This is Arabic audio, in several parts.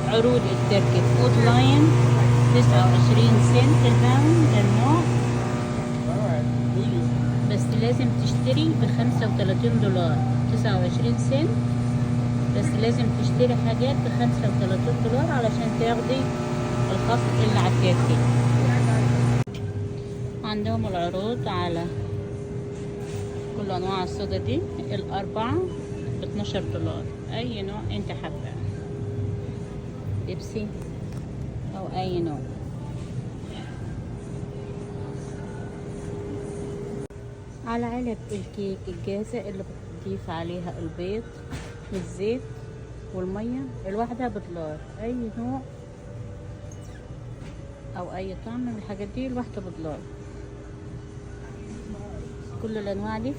عروض التركي فود لاين 29 سنت الباوند للنوع، بس لازم تشتري $35. 29 سنت، بس لازم تشتري حاجات $35 علشان تاخدي الخصم اللي على التركي. عندهم العروض على كل انواع الصودا دي، الاربعة $12، اي نوع انت حابه، بيبسي او اي نوع. على علب الكيك الجاهزة اللي بتضيف عليها البيض والزيت والمية، الواحدة $1، اي نوع او اي طعم من الحاجات دي الواحدة $1. كل الانواع دي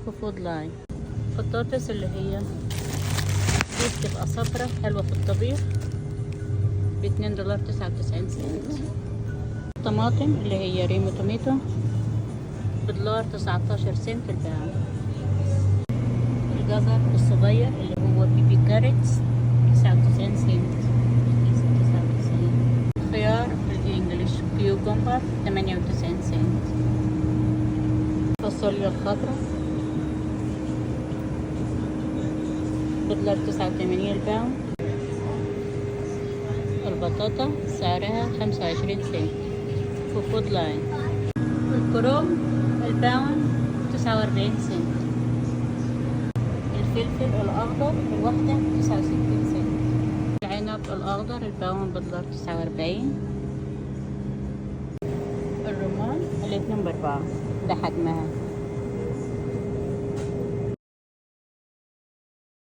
في فود لاين. البطاطس اللي هي دي بتبقى صفرة حلوة في الطبيخ $2.99. الطماطم اللي هي ريمو توميتو $1.19 الباعة. الجزر الصغير اللي هو بيبي كاريتس 99 سنت. الخيار بالانجلش كيوكمبر 98 سنت. الفاصوليا الخضراء $1.89 الباوند. البطاطا سعرها 25 سنت في فود لاين. الكروم الباوند 49 سنت. الفلفل الأخضر الواحدة 69 سنت. العنب الأخضر الباوند $1.49. الرمان الاتنين ب4، ده حجمها.